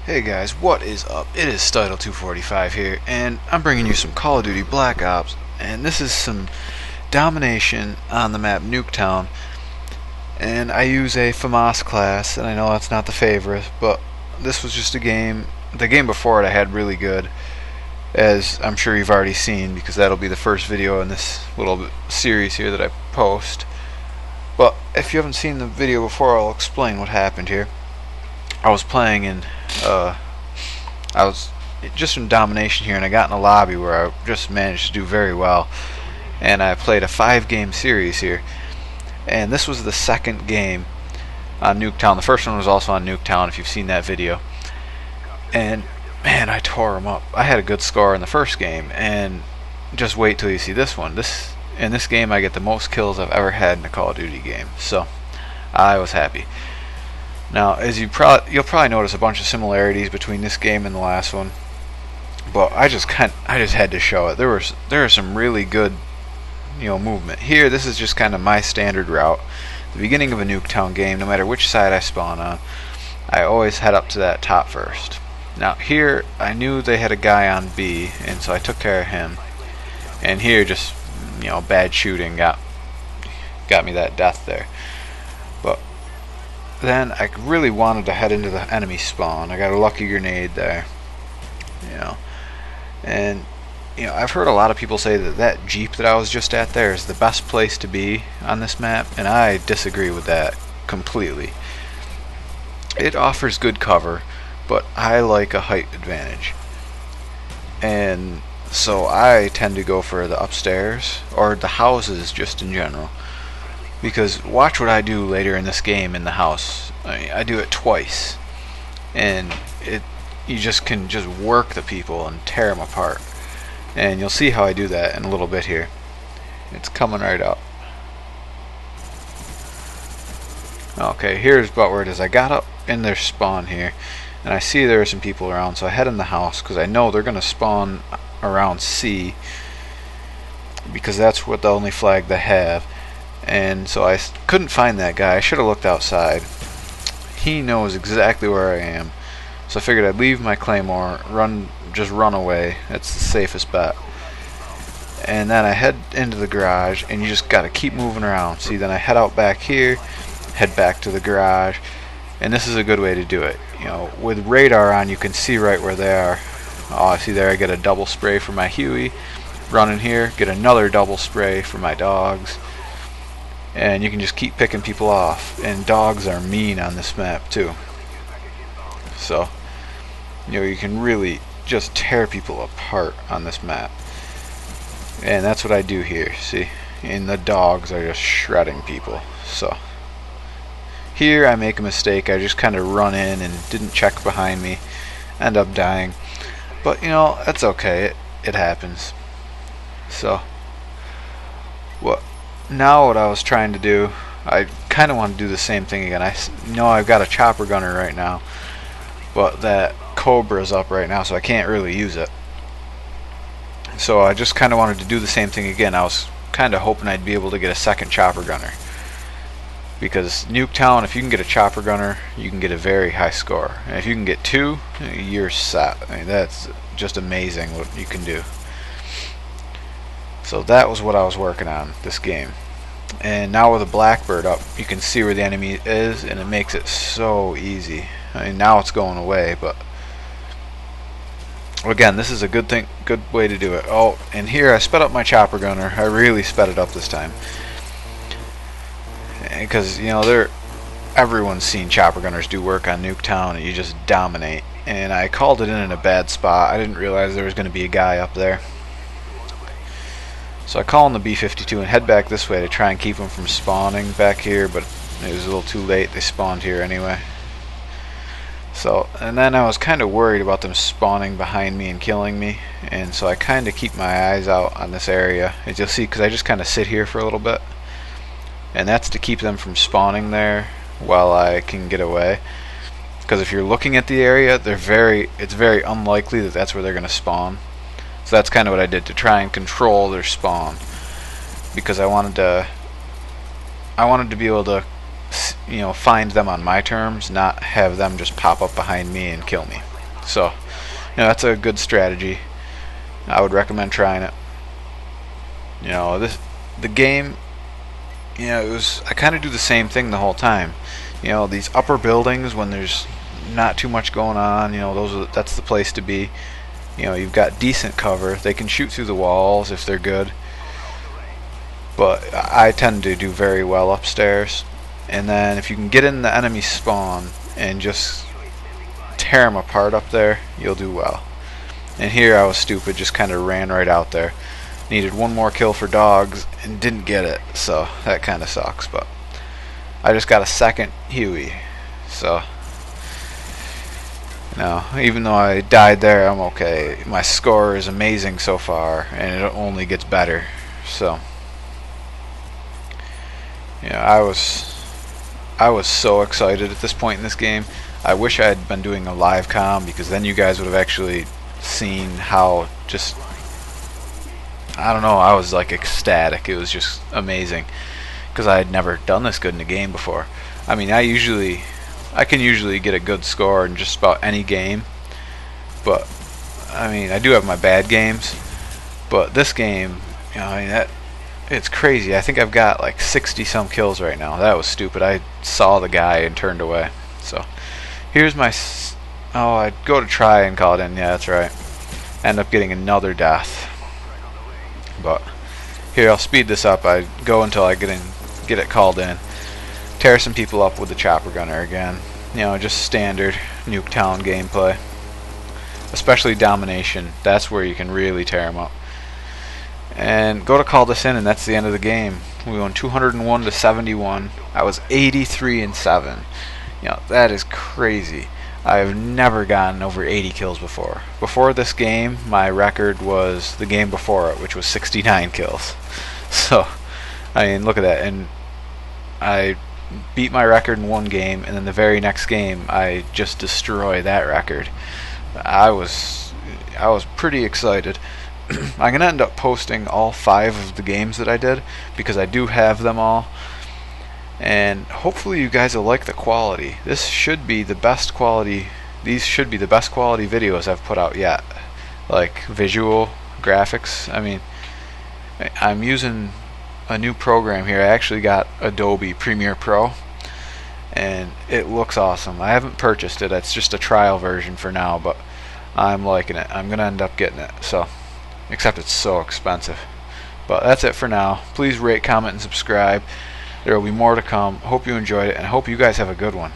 Hey guys, what is up? It is Stitle245 here, and I'm bringing you some Call of Duty Black Ops, and this is some Domination on the map Nuketown, and I use a FAMAS class, and I know that's not the favorite, but this was just a game. The game before it I had really good, as I'm sure you've already seen, because that'll be the first video in this little series here that I post. But if you haven't seen the video before, I'll explain what happened here. I was playing in I was just in Domination here, and I got in a lobby where I just managed to do very well, and I played a 5-game series here, and this was the second game on Nuketown. The first one was also on Nuketown, if you've seen that video, and man, I tore them up. I had a good score in the first game, and just wait till you see this one. In this game I get the most kills I've ever had in a Call of Duty game, so I was happy. Now, as you'll probably notice a bunch of similarities between this game and the last one, but I just had to show it. There is some really good, movement here. This is just kind of my standard route. The beginning of a Nuketown game, no matter which side I spawn on, I always head up to that top first. Now here, I knew they had a guy on B, and so I took care of him. And here, just bad shooting got me that death there. But then I really wanted to head into the enemy spawn. I got a lucky grenade there, and I've heard a lot of people say that Jeep that I was just at there is the best place to be on this map, and I disagree with that completely. It offers good cover, but I like a height advantage, and so I tend to go for the upstairs or the houses just in general. Because watch what I do later in this game in the house. I do it twice, and you can just work the people and tear them apart. And you'll see how I do that in a little bit here. It's coming right up. Okay, here's about where it is. I got up in their spawn here, and I see there are some people around, so I head in the house because I know they're going to spawn around C, because that's what the only flag they have. And so I couldn't find that guy. I should have looked outside. He knows exactly where I am, so I figured I'd leave my claymore, just run away. That's the safest bet. And then I head into the garage, and you just gotta keep moving around. See, then I head out back here, head back to the garage, and this is a good way to do it. With radar on, you can see right where they are. Oh, I see there. I get a double spray for my Huey. Run in here, get another double spray for my dogs. And you can just keep picking people off, and dogs are mean on this map too, so you can really just tear people apart on this map, and that's what I do here. See, and the dogs are just shredding people. So here I make a mistake. I just kind of run in and didn't check behind me, end up dying, but that's okay. It happens. So now what I was trying to do, I kind of want to do the same thing again. I know I've got a chopper gunner right now, but that Cobra's up right now, so I can't really use it. So I just kind of wanted to do the same thing again. I was kind of hoping I'd be able to get a second chopper gunner, because Nuketown, if you can get a chopper gunner, you can get a very high score, and if you can get two, you're set. I mean, that's just amazing what you can do. So that was what I was working on this game. And now with a Blackbird up, you can see where the enemy is, and it makes it so easy. I mean, now it's going away, but again, this is a good way to do it. Oh, and here I sped up my chopper gunner. I really sped it up this time, because everyone's seen chopper gunners do work on Nuketown, and you just dominate. And I called it in a bad spot. I didn't realize there was going to be a guy up there. So I call in the B-52 and head back this way to try and keep them from spawning back here, but it was a little too late. They spawned here anyway. So, and then I was kind of worried about them spawning behind me and killing me, and so I kind of keep my eyes out on this area, as you'll see, because I just kind of sit here for a little bit, and that's to keep them from spawning there while I can get away. Because if you're looking at the area, it's very unlikely that that's where they're going to spawn. So that's kind of what I did to try and control their spawn, because I wanted to be able to find them on my terms, not have them just pop up behind me and kill me. So, that's a good strategy. I would recommend trying it. The game, I kind of do the same thing the whole time. These upper buildings, when there's not too much going on, that's the place to be. You've got decent cover. They can shoot through the walls if they're good, but I tend to do very well upstairs. And then if you can get in the enemy spawn and just tear them apart up there, you'll do well. And here I was stupid, just kind of ran right out there. Needed one more kill for dogs and didn't get it, so that kind of sucks. But I just got a second Huey, so even though I died there, I'm okay. My score is amazing so far, and it only gets better. So I was so excited at this point in this game. I wish I had been doing a live comm, because then you guys would have actually seen how just, I don't know, I was like ecstatic. It was just amazing, because I had never done this good in a game before. I mean, I can usually get a good score in just about any game, but I mean, I do have my bad games, but this game, it's crazy. I think I've got like 60 some kills right now. That was stupid. I saw the guy and turned away. So here's my I'd go to try and call it in. Yeah, that's right. End up getting another death. But here, I'll speed this up. I go until I get it called in. Tear some people up with the chopper gunner again. Just standard Nuketown gameplay. Especially Domination. That's where you can really tear them up. And go to call this in, and that's the end of the game. We won 201 to 71. I was 83-7. That is crazy. I've never gotten over 80 kills before. Before this game, my record was the game before it, which was 69 kills. So, I mean, look at that. And I beat my record in one game, and then the very next game, I just destroy that record. I was pretty excited. I'm gonna end up posting all 5 of the games that I did, because I do have them all. And hopefully you guys will like the quality. This should be the best quality. These should be the best quality videos I've put out yet. Like visual graphics. I mean, I'm using a new program here. I actually got Adobe Premiere Pro, and it looks awesome. I haven't purchased it. It's just a trial version for now, but I'm liking it. I'm gonna end up getting it. So, except it's so expensive. But that's it for now. Please rate, comment, and subscribe. There will be more to come. Hope you enjoyed it, and I hope you guys have a good one.